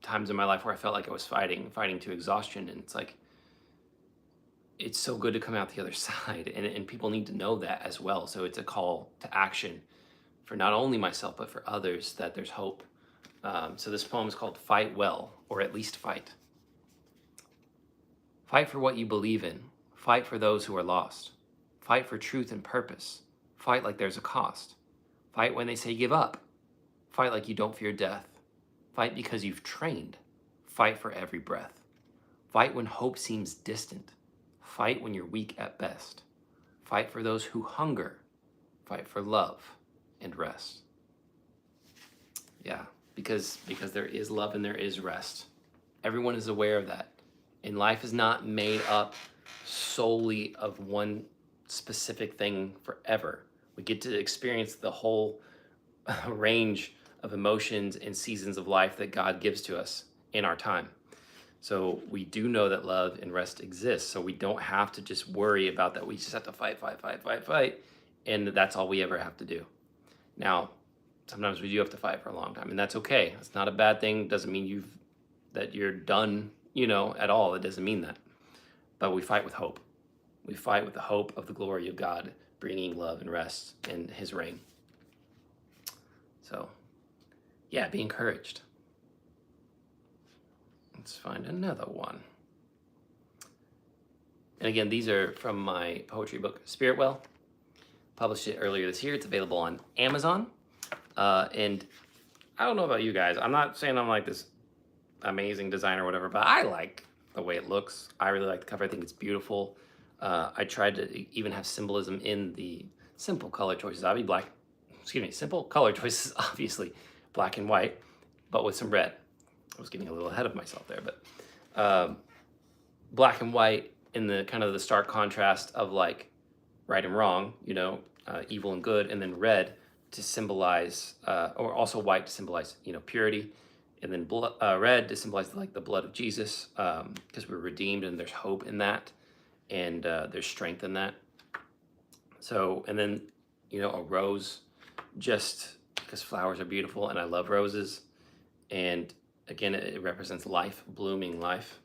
times in my life where I felt like I was fighting to exhaustion, and it's like it's so good to come out the other side, and people need to know that as well. So it's a call to action for not only myself but for others, that there's hope. So this poem is called "Fight Well," or at least fight. Fight for what you believe in. Fight for those who are lost. Fight for truth and purpose. Fight like there's a cost. Fight when they say give up. Fight like you don't fear death. Fight because you've trained. Fight for every breath. Fight when hope seems distant. Fight when you're weak at best. Fight for those who hunger. Fight for love and rest. Yeah, because there is love and there is rest. Everyone is aware of that. And life is not made up solely of one specific thing forever. We get to experience the whole range of emotions and seasons of life that God gives to us in our time. So we do know that love and rest exists. So we don't have to just worry about that. We just have to fight. And that's all we ever have to do. Now, sometimes we do have to fight for a long time, and that's okay. It's not a bad thing. Doesn't mean that you're done, at all. It doesn't mean that. But we fight with hope. We fight with the hope of the glory of God bringing love and rest in his reign. So, yeah, be encouraged. Let's find another one. And again, these are from my poetry book, Spirit Well. Published it earlier this year. It's available on Amazon. And I don't know about you guys. I'm not saying I'm like this amazing designer or whatever, but I like the way it looks. I really like the cover. I think it's beautiful. I tried to even have symbolism in the simple color choices. Simple color choices, obviously, black and white, but with some red. I was getting a little ahead of myself there, but black and white in the kind of the stark contrast of like right and wrong, evil and good, and then red to symbolize, or also white to symbolize, purity, and then red to symbolize like the blood of Jesus, because we're redeemed and there's hope in that, and there's strength in that. So, and then, a rose, just because flowers are beautiful and I love roses, and again, it represents life, blooming life.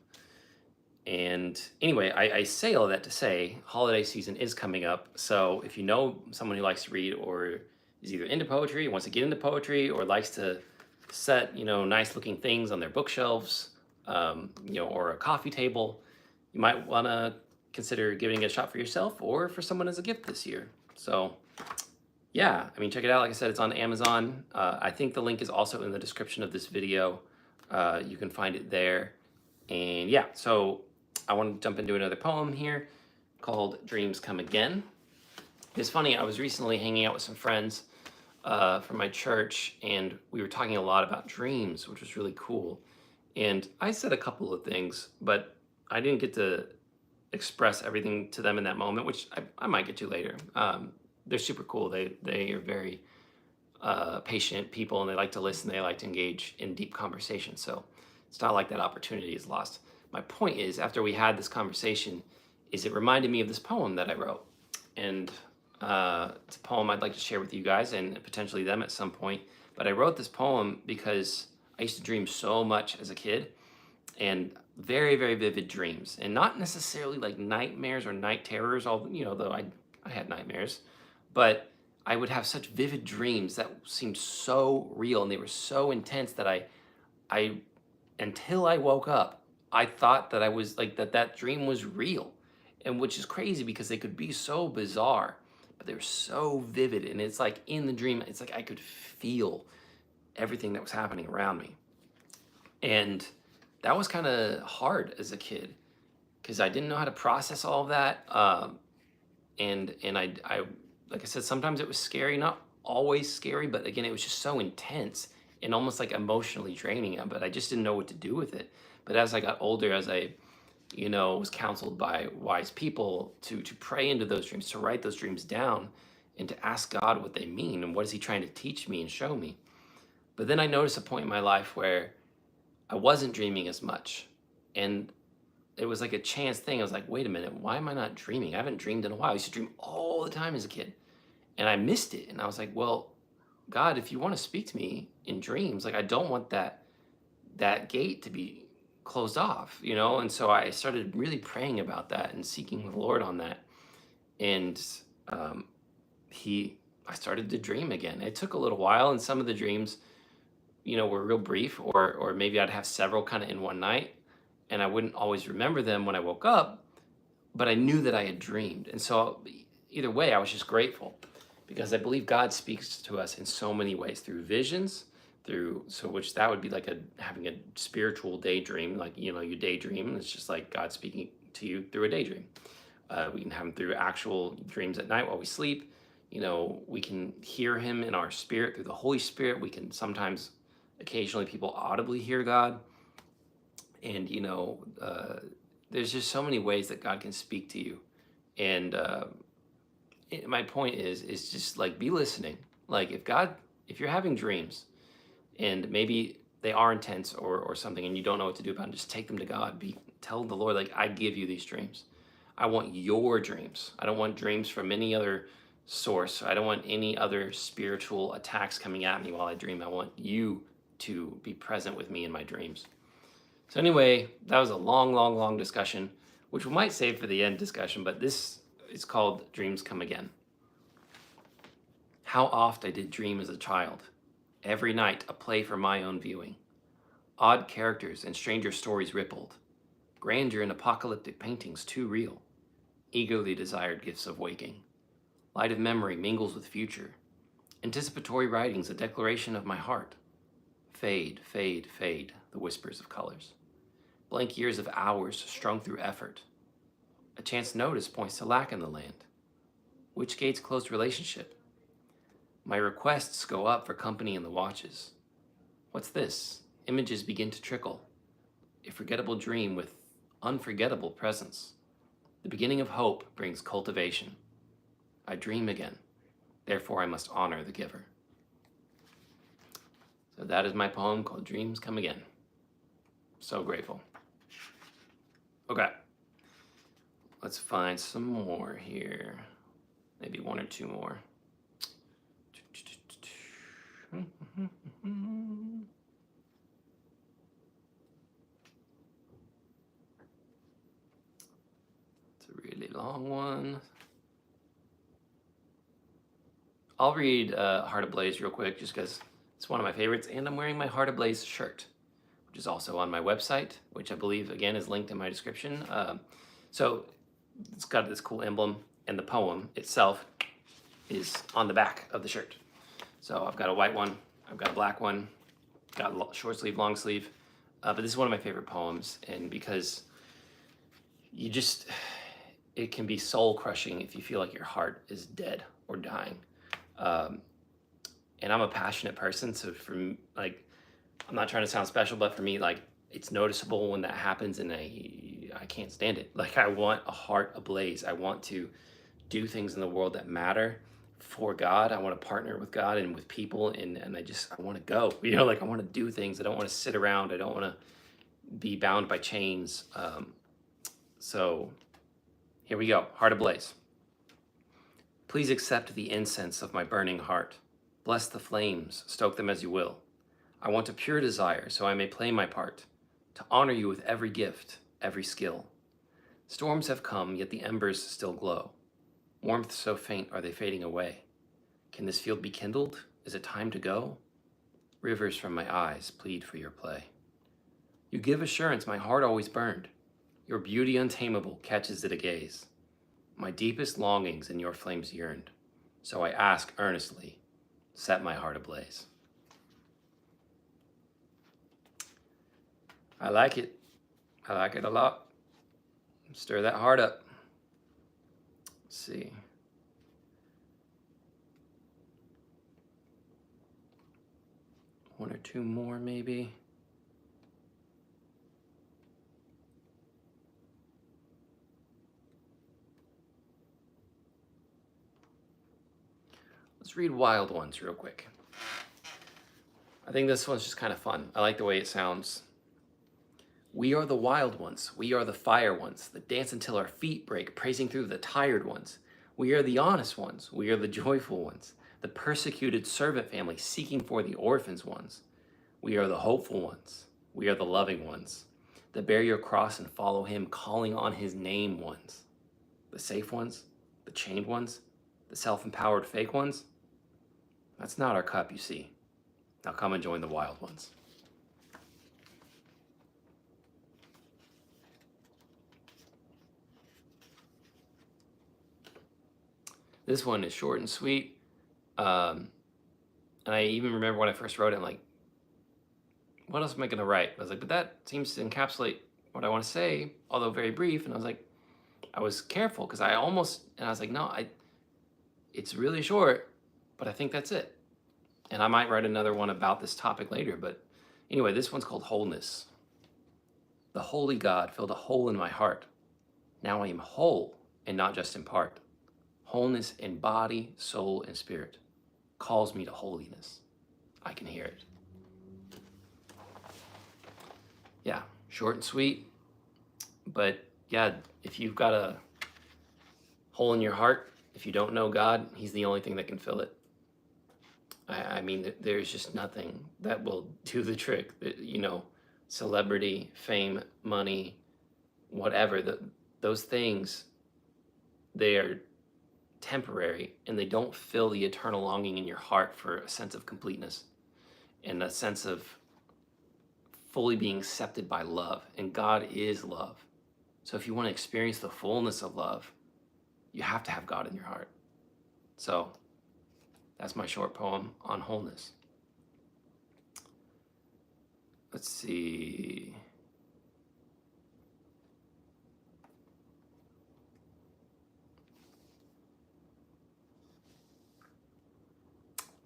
And anyway, I say all that to say holiday season is coming up. So if you know someone who likes to read or is either into poetry, wants to get into poetry, or likes to set, nice looking things on their bookshelves, or a coffee table, you might want to consider giving it a shot for yourself or for someone as a gift this year. So yeah, check it out. Like I said, it's on Amazon. I think the link is also in the description of this video. You can find it there. And yeah, so I want to jump into another poem here called Dreams Come Again. It's funny, I was recently hanging out with some friends from my church, and we were talking a lot about dreams, which was really cool. And I said a couple of things, but I didn't get to express everything to them in that moment, which I might get to later. They're super cool. They are very patient people, and they like to listen. They like to engage in deep conversation. So it's not like that opportunity is lost. My point is, after we had this conversation, it reminded me of this poem that I wrote. And it's a poem I'd like to share with you guys and potentially them at some point. But I wrote this poem because I used to dream so much as a kid, and very, very vivid dreams. And not necessarily like nightmares or night terrors, though I had nightmares. But I would have such vivid dreams that seemed so real, and they were so intense that I until I woke up, I thought that I was like that dream was real, and which is crazy because they could be so bizarre, but they were so vivid. And it's like in the dream, it's like I could feel everything that was happening around me, and that was kind of hard as a kid because I didn't know how to process all of that. And I like I said, sometimes it was scary, not always scary, but again, it was just so intense and almost like emotionally draining. But I just didn't know what to do with it. But as I got older, as I, was counseled by wise people to pray into those dreams, to write those dreams down, and to ask God what they mean and what is He trying to teach me and show me, But then I noticed a point in my life where I wasn't dreaming as much. And it was like a chance thing. I was like, wait a minute, why am I not dreaming? I haven't dreamed in a while. I used to dream all the time as a kid. And I missed it. And I was like, well, God, if you want to speak to me in dreams, like I don't want that gate to be closed off, you know? And so I started really praying about that and seeking the Lord on that. And um, I started to dream again. It took a little while, and some of the dreams, were real brief, or maybe I'd have several kind of in one night, and I wouldn't always remember them when I woke up, but I knew that I had dreamed. And so either way, I was just grateful, because I believe God speaks to us in so many ways, through visions, which that would be like having a spiritual daydream, like, you daydream. It's just like God speaking to you through a daydream. We can have him through actual dreams at night while we sleep. We can hear him in our spirit through the Holy Spirit. We can occasionally people audibly hear God. And, there's just so many ways that God can speak to you. And my point is just like, be listening. Like if you're having dreams and maybe they are intense or something and you don't know what to do about them, just take them to God. Tell the Lord, like, I give you these dreams. I want your dreams. I don't want dreams from any other source. I don't want any other spiritual attacks coming at me while I dream. I want you to be present with me in my dreams. So anyway, that was a long, long, long discussion, which we might save for the end discussion, but this is called Dreams Come Again. How oft I did dream as a child. Every night a play for my own viewing. Odd characters and stranger stories rippled. Grandeur and apocalyptic paintings too real. Eagerly desired gifts of waking. Light of memory mingles with future. Anticipatory writings, a declaration of my heart. Fade, fade, fade, the whispers of colors. Blank years of hours strung through effort. A chance notice points to lack in the land. Which gates closed relationship? My requests go up for company in the watches. What's this? Images begin to trickle. A forgettable dream with unforgettable presence. The beginning of hope brings cultivation. I dream again. Therefore, I must honor the giver. So that is my poem called Dreams Come Again. So grateful. Okay. Let's find some more here. Maybe one or two more. It's a really long one. I'll read Heart Ablaze real quick, just because it's one of my favorites, and I'm wearing my Heart Ablaze shirt, which is also on my website, which I believe, again, is linked in my description. So it's got this cool emblem, and the poem itself is on the back of the shirt. So I've got a white one, I've got a black one, got a short sleeve, long sleeve, but this is one of my favorite poems, and because it can be soul crushing if you feel like your heart is dead or dying. And I'm a passionate person, so for me, like, I'm not trying to sound special, but for me, like, it's noticeable when that happens, and I can't stand it. Like, I want a heart ablaze. I want to do things in the world that matter for God. I want to partner with God and with people, and I want to go. Like, I want to do things. I don't want to sit around. I don't want to be bound by chains. So here we go. Heart ablaze. Please accept the incense of my burning heart. Bless the flames, stoke them as you will. I want a pure desire so I may play my part, to honor you with every gift, every skill. Storms have come, yet the embers still glow. Warmth so faint are they fading away. Can this field be kindled? Is it time to go? Rivers from my eyes plead for your play. You give assurance my heart always burned. Your beauty untamable catches it a gaze. My deepest longings in your flames yearned. So I ask earnestly, set my heart ablaze. I like it. I like it a lot. Stir that heart up. Let's see. One or two more, maybe. Let's read Wild Ones real quick. I think this one's just kind of fun. I like the way it sounds. We are the wild ones. We are the fire ones that dance until our feet break, praising through the tired ones. We are the honest ones. We are the joyful ones. The persecuted servant family seeking for the orphans ones. We are the hopeful ones. We are the loving ones. The bear your cross and follow him, calling on his name ones. The safe ones, the chained ones, the self-empowered fake ones. That's not our cup, you see. Now come and join the wild ones. This one is short and sweet. And I even remember when I first wrote it, I'm like, what else am I going to write? I was like, but that seems to encapsulate what I want to say, although very brief. And I was like, I was careful because I was like, no, it's really short, but I think that's it. And I might write another one about this topic later. But anyway, this one's called Wholeness. The holy God filled a hole in my heart. Now I am whole and not just in part. Wholeness in body, soul, and spirit calls me to holiness. I can hear it. Yeah, short and sweet. But yeah, if you've got a hole in your heart, if you don't know God, he's the only thing that can fill it. I mean, there's just nothing that will do the trick. You know, celebrity, fame, money, whatever, those things, they are temporary and they don't fill the eternal longing in your heart for a sense of completeness and a sense of fully being accepted by love. And God is love. So if you want to experience the fullness of love, you have to have God in your heart. So that's my short poem on wholeness. Let's see.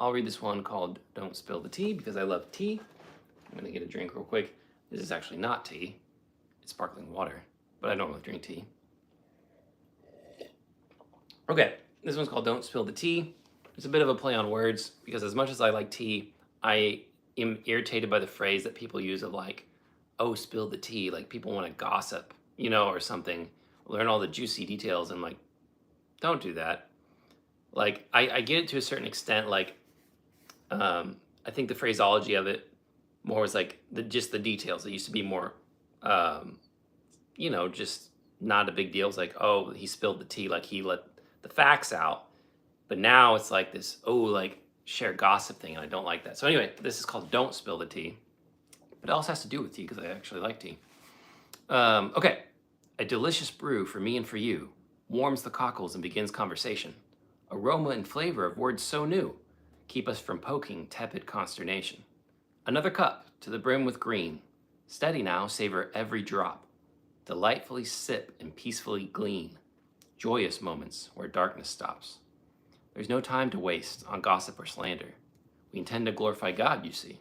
I'll read this one called Don't Spill the Tea because I love tea. I'm going to get a drink real quick. This is actually not tea. It's sparkling water, but I don't really drink tea. Okay, this one's called Don't Spill the Tea. It's a bit of a play on words because as much as I like tea, I am irritated by the phrase that people use of like, oh, spill the tea. Like people want to gossip, you know, or something, learn all the juicy details and like, don't do that. Like, I get it to a certain extent. Like, I think the phraseology of it more was like just the details. It used to be more, you know, just not a big deal. It's like, oh, he spilled the tea. Like he let the facts out. But now it's like this, oh, like share gossip thing. And I don't like that. So anyway, this is called Don't Spill the Tea. But it also has to do with tea because I actually like tea. Okay. A delicious brew for me and for you warms the cockles and begins conversation. Aroma and flavor of words so new keep us from poking tepid consternation. Another cup to the brim with green. Steady now, savor every drop. Delightfully sip and peacefully glean. Joyous moments where darkness stops. There's no time to waste on gossip or slander. We intend to glorify God, you see,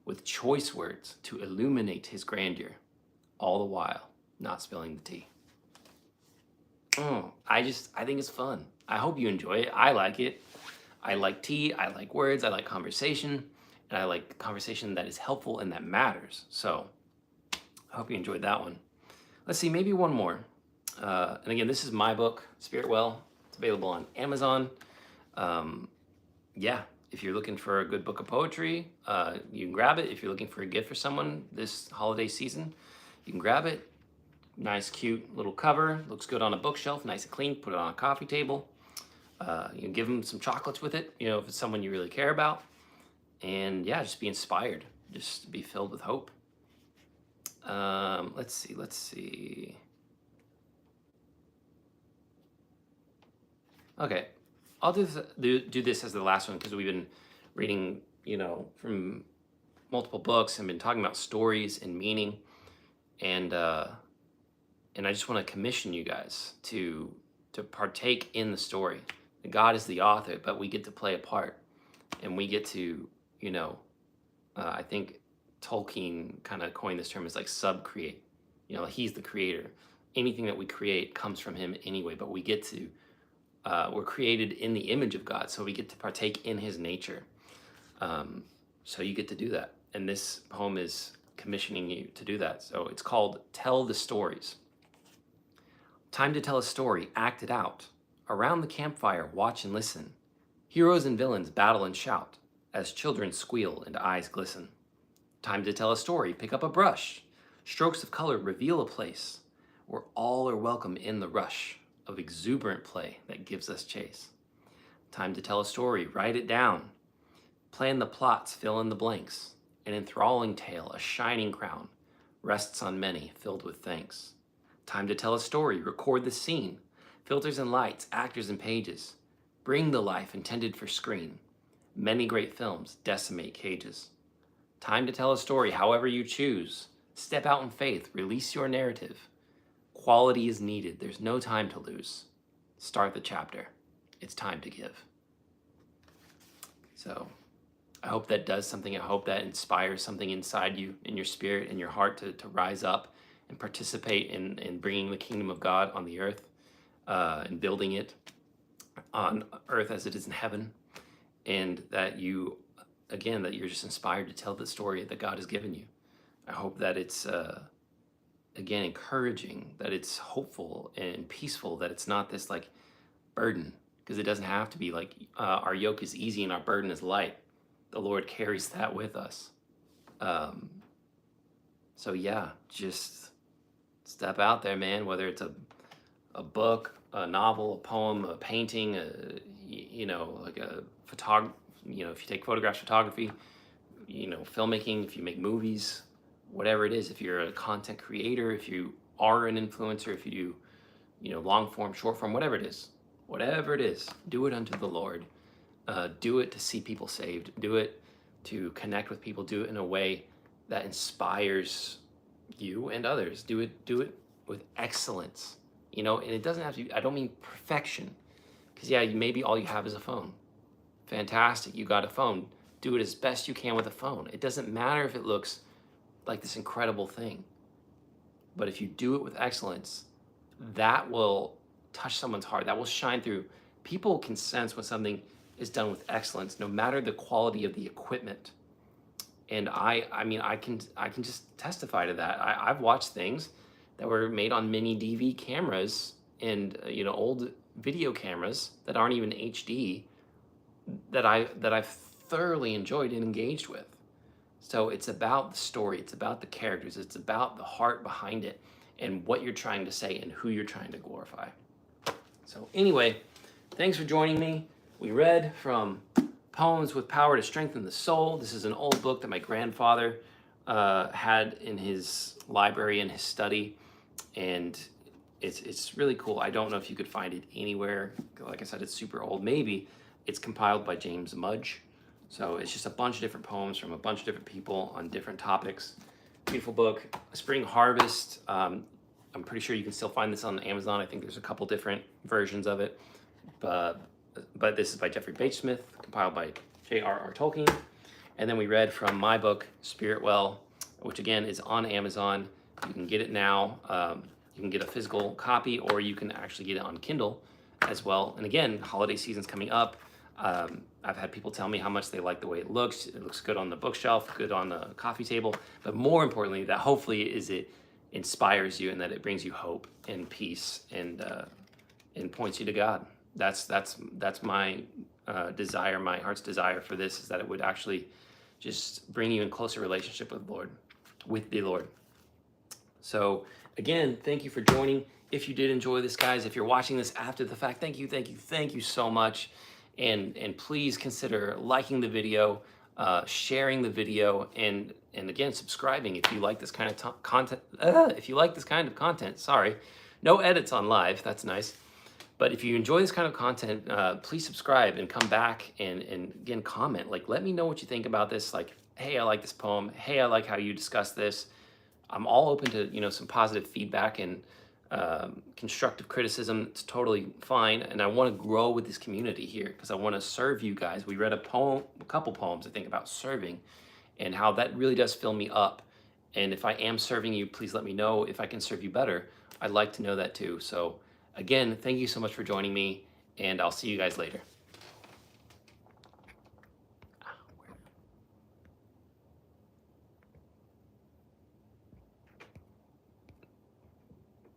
with choice words to illuminate his grandeur, all the while not spilling the tea. I think it's fun. I hope you enjoy it. I like it. I like tea. I like words. I like conversation. And I like conversation that is helpful and that matters. So I hope you enjoyed that one. Let's see, maybe one more. And again, this is my book, Spirit Well. It's available on Amazon. Yeah, if you're looking for a good book of poetry, you can grab it. If you're looking for a gift for someone this holiday season, you can grab it. Nice, cute little cover. Looks good on a bookshelf, nice and clean. Put it on a coffee table. You can give them some chocolates with it, you know, if it's someone you really care about. And yeah, just be inspired. Just be filled with hope. Let's see. Okay, I'll do this as the last one because we've been reading, you know, from multiple books and been talking about stories and meaning. And I just want to commission you guys to partake in the story. God is the author, but we get to play a part, and we get to, you know, I think Tolkien kind of coined this term as like sub-create. You know, he's the creator. Anything that we create comes from him anyway, but we get to, we're created in the image of God, so we get to partake in his nature. So you get to do that. And this poem is commissioning you to do that. So it's called Tell the Stories. Time to tell a story, act it out. Around the campfire, watch and listen. Heroes and villains battle and shout as children squeal and eyes glisten. Time to tell a story, pick up a brush. Strokes of color reveal a place where all are welcome in the rush of exuberant play that gives us chase. Time to tell a story, write it down. Plan the plots, fill in the blanks. An enthralling tale, a shining crown, rests on many, filled with thanks. Time to tell a story, record the scene. Filters and lights, actors and pages. Bring the life intended for screen. Many great films decimate cages. Time to tell a story, however you choose. Step out in faith, release your narrative. Quality is needed, there's no time to lose. Start the chapter, it's time to give. So, I hope that does something. I hope that inspires something inside you, in your spirit, in your heart to rise up and participate in bringing the kingdom of God on the earth and building it on earth as it is in heaven. And that you, again, that you're just inspired to tell the story that God has given you. I hope that it's, again, encouraging, that it's hopeful and peaceful, that it's not this like burden, because it doesn't have to be like our yoke is easy and our burden is light. The Lord carries that with us. So yeah, just step out there, man, whether it's a book, a novel, a poem, a painting, like a photog, if you take photographs, photography, filmmaking, if you make movies, whatever it is, if you're a content creator, if you are an influencer, if you do, long form, short form, whatever it is, do it unto the Lord. Do it to see people saved. Do it to connect with people. Do it in a way that inspires you and others. Do it with excellence. And it doesn't have to be, I don't mean perfection. Because maybe all you have is a phone. Fantastic, you got a phone. Do it as best you can with a phone. It doesn't matter if it looks like this incredible thing. But if you do it with excellence, that will touch someone's heart. That will shine through. People can sense when something is done with excellence, no matter the quality of the equipment. And I can just testify to that. I've watched things that were made on mini DV cameras and old video cameras that aren't even HD that I've thoroughly enjoyed and engaged with. So it's about the story, it's about the characters, it's about the heart behind it and what you're trying to say and who you're trying to glorify. So anyway, thanks for joining me. We read from Poems with Power to Strengthen the Soul. This is an old book that my grandfather had in his library, in his study, and it's really cool. I don't know if you could find it anywhere. Like I said, it's super old. Maybe it's compiled by James Mudge. So it's just a bunch of different poems from a bunch of different people on different topics. Beautiful book. Spring Harvest. I'm pretty sure you can still find this on Amazon. I think there's a couple different versions of it. But this is by Jeffrey Bache Smith, compiled by J.R.R. Tolkien. And then we read from my book, Spirit Well, which again is on Amazon. You can get it now. You can get a physical copy, or you can actually get it on Kindle as well. And again, holiday season's coming up. I've had people tell me how much they like the way it looks. It looks good on the bookshelf, good on the coffee table. But more importantly, that hopefully it inspires you and that it brings you hope and peace and points you to God. That's my desire, my heart's desire for this, is that it would actually just bring you in closer relationship with the Lord. So again, thank you for joining. If you did enjoy this, guys, if you're watching this after the fact, thank you so much. And please consider liking the video, sharing the video, and again, subscribing if you like this kind of content. If you like this kind of content, sorry, no edits on live. That's nice. But if you enjoy this kind of content, please subscribe and come back and again, comment. Like, let me know what you think about this. Like, hey, I like this poem. Hey, I like how you discuss this. I'm all open to, some positive feedback and constructive criticism. It's totally fine. And I want to grow with this community here because I want to serve you guys. We read a couple poems, I think, about serving and how that really does fill me up. And if I am serving you, please let me know if I can serve you better. I'd like to know that too. So again, thank you so much for joining me, and I'll see you guys later.